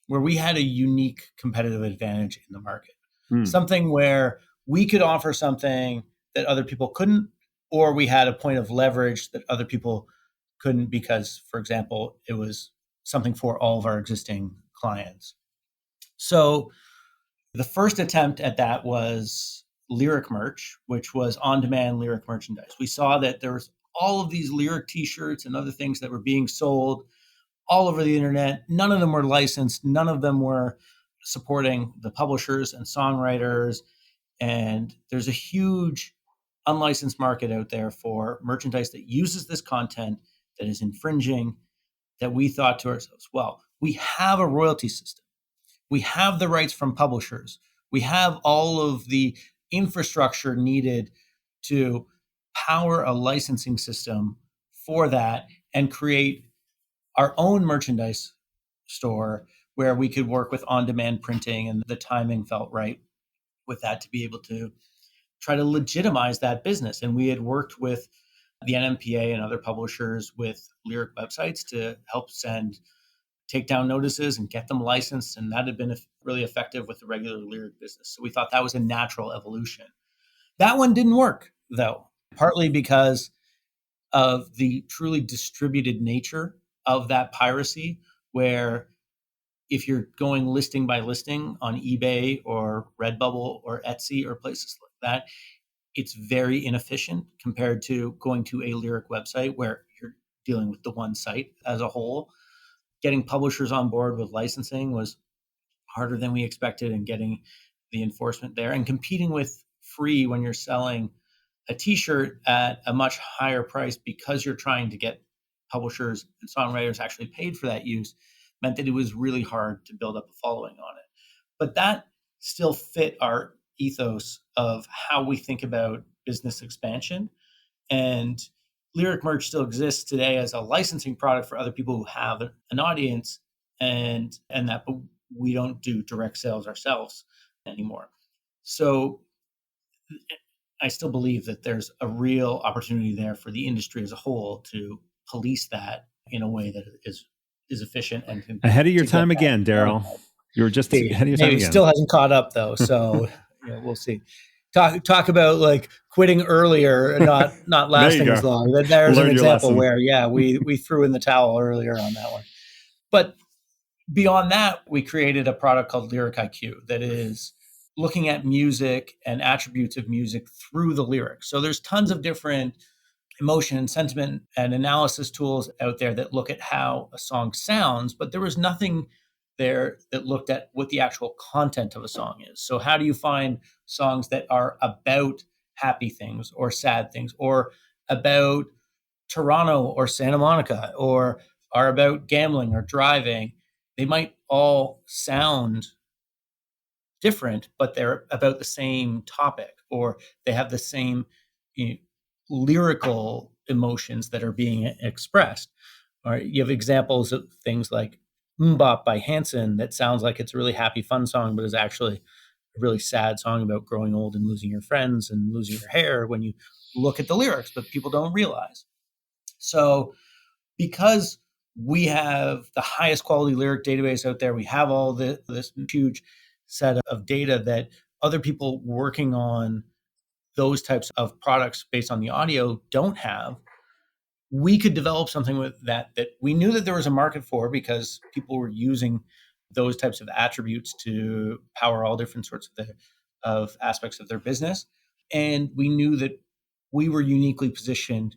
where we had a unique competitive advantage in the market. Something where we could offer something that other people couldn't, or we had a point of leverage that other people couldn't because, for example, it was something for all of our existing clients. So the first attempt at that was Lyric Merch, which was on-demand lyric merchandise. We saw that there was all of these lyric t-shirts and other things that were being sold all over the internet. None of them were licensed. None of them were supporting the publishers and songwriters. And there's a huge unlicensed market out there for merchandise that uses this content that is infringing, that we thought to ourselves, well, we have a royalty system. We have the rights from publishers. We have all of the infrastructure needed to power a licensing system for that and create our own merchandise store where we could work with on-demand printing, and the timing felt right with that to be able to try to legitimize that business. And we had worked with the NMPA and other publishers with lyric websites to help send takedown notices and get them licensed. And that had been really effective with the regular lyric business. So we thought that was a natural evolution. That one didn't work, though, partly because of the truly distributed nature of that piracy, where if you're going listing by listing on eBay or Redbubble or Etsy or places like that, it's very inefficient compared to going to a lyric website where you're dealing with the one site as a whole. Getting publishers on board with licensing was harder than we expected, and getting the enforcement there and competing with free when you're selling a t-shirt at a much higher price because you're trying to get publishers and songwriters actually paid for that use meant that it was really hard to build up a following on it. But that still fit our ethos of how we think about business expansion. And Lyric Merch still exists today as a licensing product for other people who have an audience and that, but we don't do direct sales ourselves anymore. So I still believe that there's a real opportunity there for the industry as a whole to police that in a way that is efficient and can, ahead of your time again, Darryl. You were just ahead of your time maybe again. Still hasn't caught up though, so we'll see. Talk about like quitting earlier and not lasting as long. There's an example where we threw in the towel earlier on that one. But beyond that, we created a product called Lyric IQ that is looking at music and attributes of music through the lyrics. So there's tons of different emotion and sentiment and analysis tools out there that look at how a song sounds, but there was nothing there that looked at what the actual content of a song is. So how do you find songs that are about happy things or sad things or about Toronto or Santa Monica or are about gambling or driving? They might all sound different, but they're about the same topic or they have the same lyrical emotions that are being expressed. Or you have examples of things like Mbop by Hanson that sounds like it's a really happy, fun song, but is actually a really sad song about growing old and losing your friends and losing your hair when you look at the lyrics, but people don't realize. So because we have the highest quality lyric database out there, we have all this huge set of data that other people working on those types of products based on the audio don't have. We could develop something with that we knew that there was a market for because people were using those types of attributes to power all different sorts of aspects of their business. And we knew that we were uniquely positioned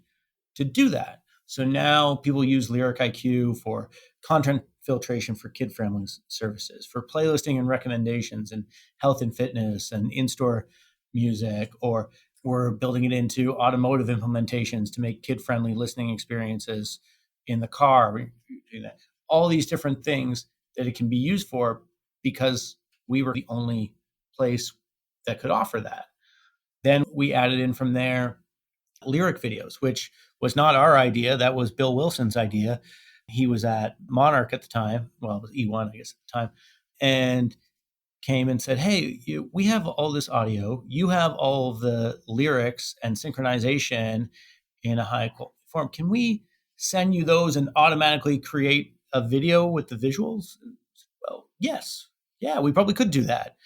to do that. So now people use Lyric IQ for content filtration for kid-friendly services, for playlisting and recommendations and health and fitness and in-store music, or we're building it into automotive implementations to make kid-friendly listening experiences in the car. We do that. All these different things that it can be used for because we were the only place that could offer that. Then we added in from there lyric videos, which was not our idea. That was Bill Wilson's idea. He was at Monarch at the time. Well, it was E1, I guess, at the time. And came and said, hey, we have all this audio. You have all of the lyrics and synchronization in a high quality form. Can we send you those and automatically create a video with the visuals? Well, yes. Yeah, we probably could do that.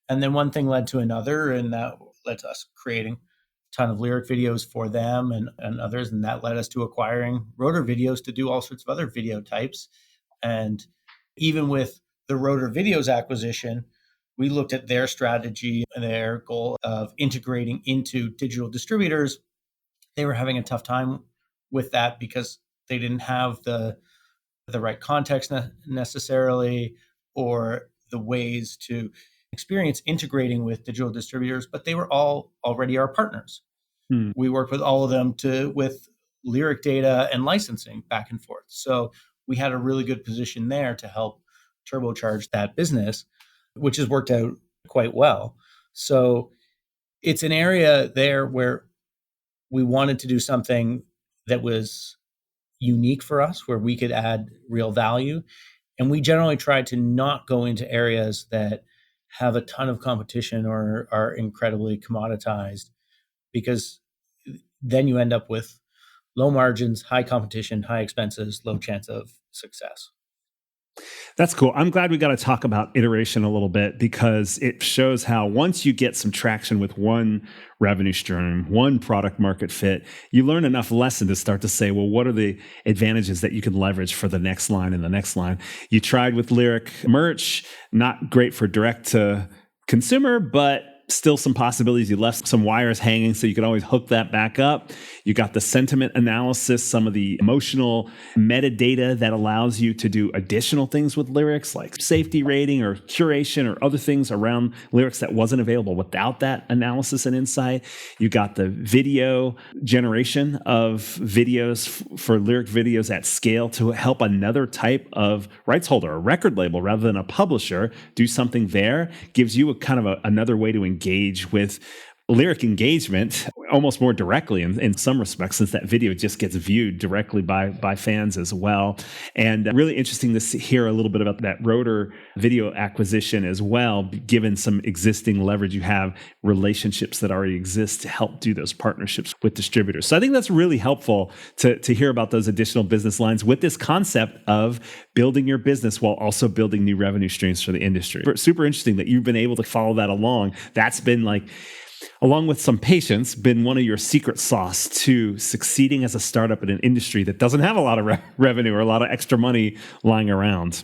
And then one thing led to another, and that led to us creating a ton of lyric videos for them and others. And that led us to acquiring Rotor Videos to do all sorts of other video types. And even with the Rotor Videos acquisition, we looked at their strategy and their goal of integrating into digital distributors. They were having a tough time with that because they didn't have the right context necessarily, or the ways to experience integrating with digital distributors, but they were all already our partners. We worked with all of them with lyric data and licensing back and forth. So we had a really good position there to help turbocharge that business, which has worked out quite well. So it's an area there where we wanted to do something that was unique for us, where we could add real value. And we generally try to not go into areas that have a ton of competition or are incredibly commoditized, because then you end up with low margins, high competition, high expenses, low chance of success. That's cool. I'm glad we got to talk about iteration a little bit, because it shows how once you get some traction with one revenue stream, one product market fit, you learn enough lesson to start to say, well, what are the advantages that you can leverage for the next line and the next line? You tried with Lyric Merch, not great for direct to consumer, but still some possibilities. You left some wires hanging so you can always hook that back up. You got the sentiment analysis, some of the emotional metadata that allows you to do additional things with lyrics like safety rating or curation or other things around lyrics that wasn't available without that analysis and insight. You got the video generation of videos for lyric videos at scale to help another type of rights holder, a record label rather than a publisher, do something there. Gives you a kind of another way to engage with lyric engagement almost more directly in some respects, since that video just gets viewed directly by fans as well. And really interesting to hear a little bit about that Rotor video acquisition as well, given some existing leverage you have, relationships that already exist to help do those partnerships with distributors. So I think that's really helpful to hear about those additional business lines with this concept of building your business while also building new revenue streams for the industry. Super interesting that you've been able to follow that along. That's been like, along with some patience, been one of your secret sauce to succeeding as a startup in an industry that doesn't have a lot of revenue or a lot of extra money lying around.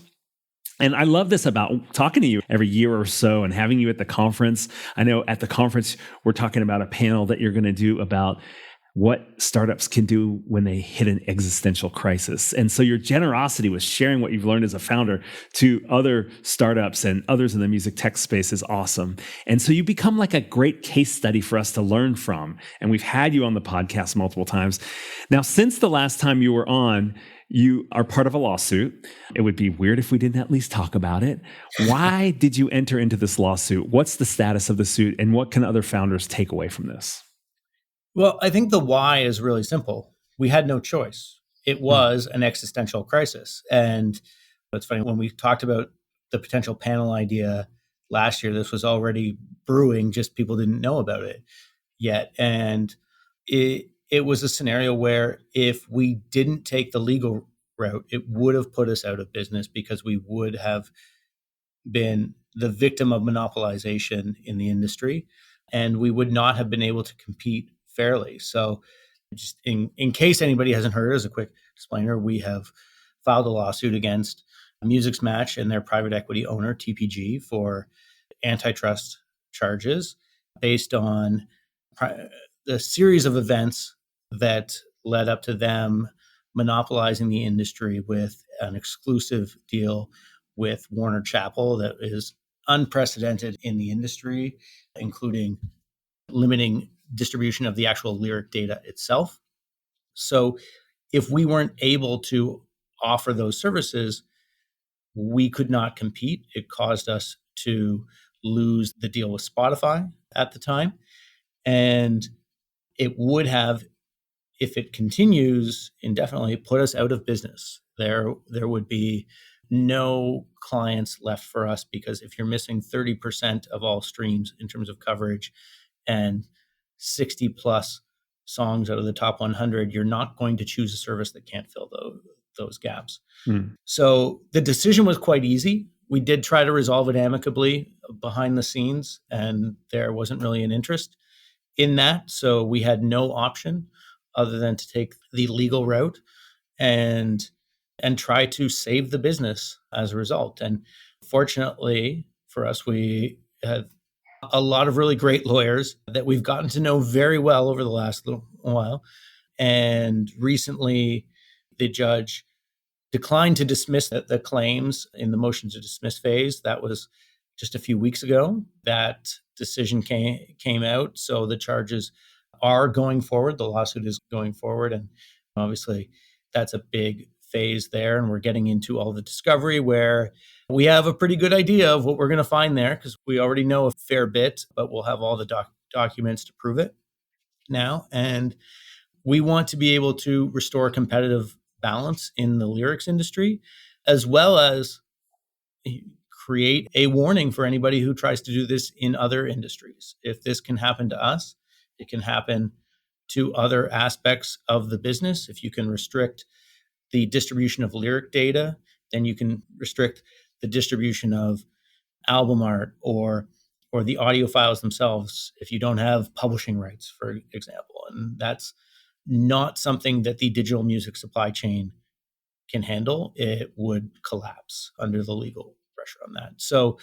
And I love this about talking to you every year or so and having you at the conference. I know at the conference, we're talking about a panel that you're going to do about what startups can do when they hit an existential crisis. And so your generosity with sharing what you've learned as a founder to other startups and others in the music tech space is awesome. And so you become like a great case study for us to learn from. And we've had you on the podcast multiple times. Now, since the last time you were on, you are part of a lawsuit. It would be weird if we didn't at least talk about it. Why did you enter into this lawsuit? What's the status of the suit? And what can other founders take away from this? Well, I think the why is really simple. We had no choice. It was an existential crisis. And it's funny, when we talked about the potential panel idea last year, this was already brewing, just people didn't know about it yet. And it was a scenario where if we didn't take the legal route, it would have put us out of business because we would have been the victim of monopolization in the industry, and we would not have been able to compete fairly. So just in case anybody hasn't heard, as a quick explainer, we have filed a lawsuit against Music's Match and their private equity owner, TPG, for antitrust charges based on the series of events that led up to them monopolizing the industry with an exclusive deal with Warner Chappell that is unprecedented in the industry, including limiting distribution of the actual lyric data itself. So if we weren't able to offer those services, we could not compete. It caused us to lose the deal with Spotify at the time. And it would have, if it continues indefinitely, put us out of business. There would be no clients left for us, because if you're missing 30% of all streams in terms of coverage and 60 plus songs out of the top 100, you're not going to choose a service that can't fill those gaps. So the decision was quite easy. We did try to resolve it amicably behind the scenes, and there wasn't really an interest in that. So we had no option other than to take the legal route and try to save the business as a result. And fortunately for us, we had a lot of really great lawyers that we've gotten to know very well over the last little while. And recently, the judge declined to dismiss the claims in the motion to dismiss phase. That was just a few weeks ago. That decision came out. So the charges are going forward. The lawsuit is going forward. And obviously, that's a big phase there. And we're getting into all the discovery where we have a pretty good idea of what we're going to find there, because we already know a fair bit, but we'll have all the documents to prove it now. And we want to be able to restore competitive balance in the lyrics industry, as well as create a warning for anybody who tries to do this in other industries. If this can happen to us, it can happen to other aspects of the business. If you can restrict the distribution of lyric data, then you can restrict the distribution of album art or the audio files themselves if you don't have publishing rights, for example. And that's not something that the digital music supply chain can handle. It would collapse under the legal pressure on that. So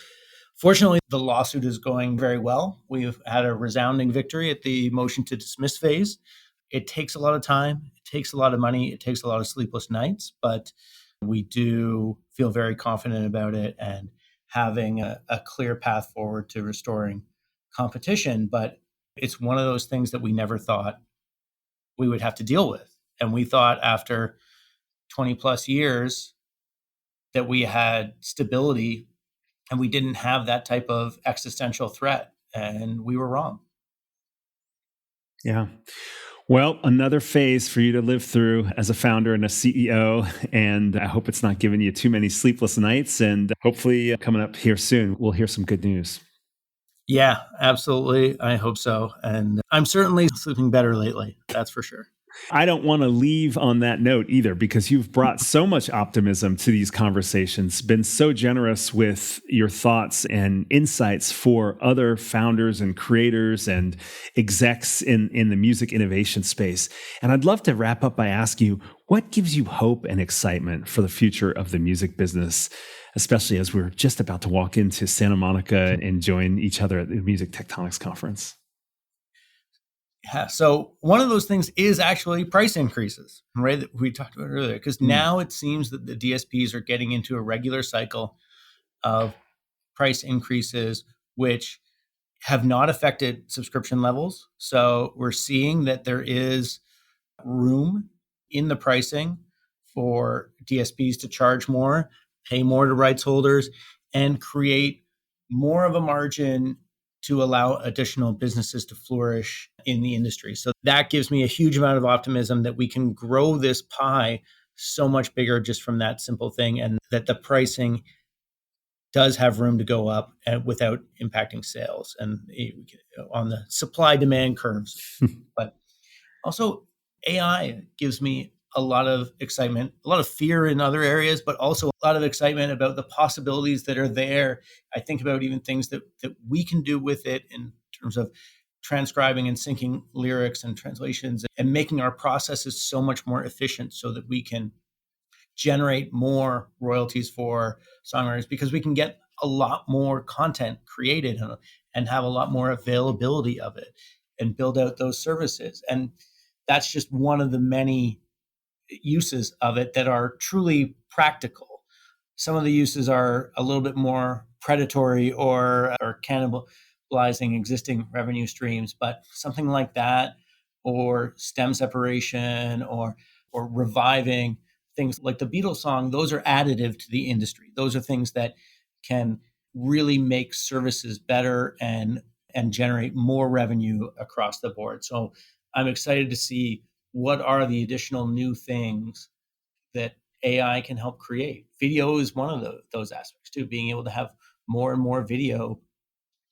Fortunately, the lawsuit is going very well. We've had a resounding victory at the motion to dismiss phase. It takes a lot of time, it takes a lot of money, it takes a lot of sleepless nights, but we do feel very confident about it and having a clear path forward to restoring competition. But it's one of those things that we never thought we would have to deal with. And we thought after 20 plus years that we had stability and we didn't have that type of existential threat. And we were wrong. Yeah. Well, another phase for you to live through as a founder and a CEO. And I hope it's not giving you too many sleepless nights. And hopefully coming up here soon, we'll hear some good news. Yeah, absolutely. I hope so. And I'm certainly sleeping better lately. That's for sure. I don't want to leave on that note either, because you've brought so much optimism to these conversations, been so generous with your thoughts and insights for other founders and creators and execs in the music innovation space. And I'd love to wrap up by asking you, what gives you hope and excitement for the future of the music business, especially as we're just about to walk into Santa Monica and join each other at the Music Tectonics Conference? Yeah. So one of those things is actually price increases, right? That we talked about earlier, because now it seems that the DSPs are getting into a regular cycle of price increases, which have not affected subscription levels. So we're seeing that there is room in the pricing for DSPs to charge more, pay more to rights holders, and create more of a margin to allow additional businesses to flourish in the industry. So that gives me a huge amount of optimism that we can grow this pie so much bigger just from that simple thing, and that the pricing does have room to go up without impacting sales and on the supply demand curves. But also AI gives me a lot of excitement, a lot of fear in other areas, but also a lot of excitement about the possibilities that are there. I think about even things that we can do with it in terms of transcribing and syncing lyrics and translations and making our processes so much more efficient so that we can generate more royalties for songwriters, because we can get a lot more content created and have a lot more availability of it and build out those services. And that's just one of the many uses of it that are truly practical. Some of the uses are a little bit more predatory or cannibalizing existing revenue streams, but something like that, or stem separation, or reviving things like the Beatles song, those are additive to the industry. Those are things that can really make services better and generate more revenue across the board. So I'm excited to see what are the additional new things that AI can help create. Video is one of those aspects too, being able to have more and more video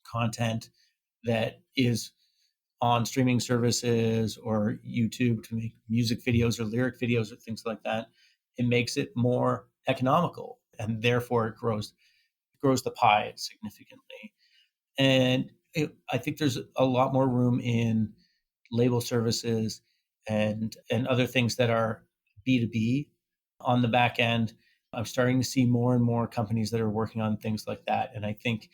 content that is on streaming services or YouTube to make music videos or lyric videos or things like that. It makes it more economical, and therefore it grows the pie significantly. And I think there's a lot more room in label services and other things that are B2B on the back end. I'm starting to see more and more companies that are working on things like that. And I think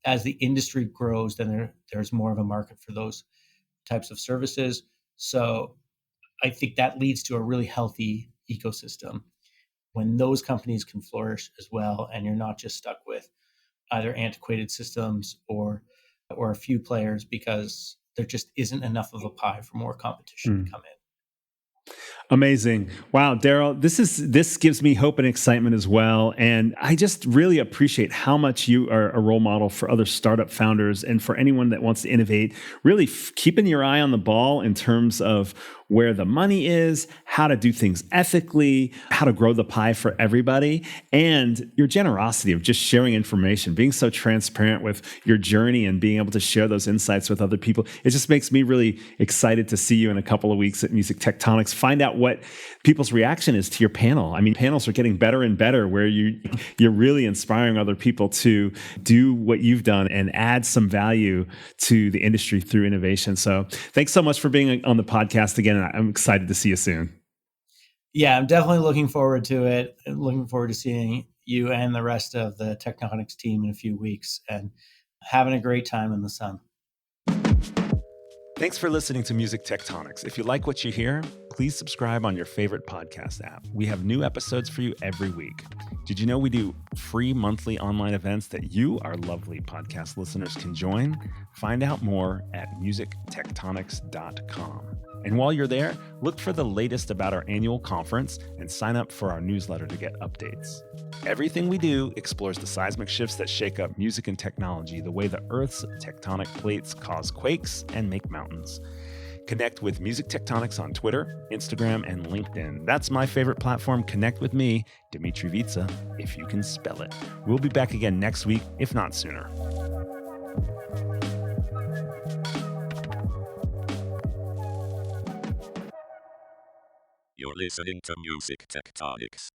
as the industry grows, then there's more of a market for those types of services. So I think that leads to a really healthy ecosystem when those companies can flourish as well, and you're not just stuck with either antiquated systems or a few players, because there just isn't enough of a pie for more competition to come in. Amazing. Wow, Darryl, this gives me hope and excitement as well. And I just really appreciate how much you are a role model for other startup founders and for anyone that wants to innovate, really keeping your eye on the ball in terms of where the money is, how to do things ethically, how to grow the pie for everybody, and your generosity of just sharing information, being so transparent with your journey and being able to share those insights with other people. It just makes me really excited to see you in a couple of weeks at Music Tectonics. Find out what people's reaction is to your panel. I mean, panels are getting better and better where you're really inspiring other people to do what you've done and add some value to the industry through innovation. So thanks so much for being on the podcast again. And I'm excited to see you soon. Yeah, I'm definitely looking forward to it. I'm looking forward to seeing you and the rest of the Tectonics team in a few weeks and having a great time in the sun. Thanks for listening to Music Tectonics. If you like what you hear, please subscribe on your favorite podcast app. We have new episodes for you every week. Did you know we do free monthly online events that you, our lovely podcast listeners, can join? Find out more at musictectonics.com. And while you're there, look for the latest about our annual conference and sign up for our newsletter to get updates. Everything we do explores the seismic shifts that shake up music and technology, the way the Earth's tectonic plates cause quakes and make mountains. Connect with Music Tectonics on Twitter, Instagram, and LinkedIn. That's my favorite platform. Connect with me, Dmitri Vitsa, if you can spell it. We'll be back again next week, if not sooner. You're listening to Music Tectonics.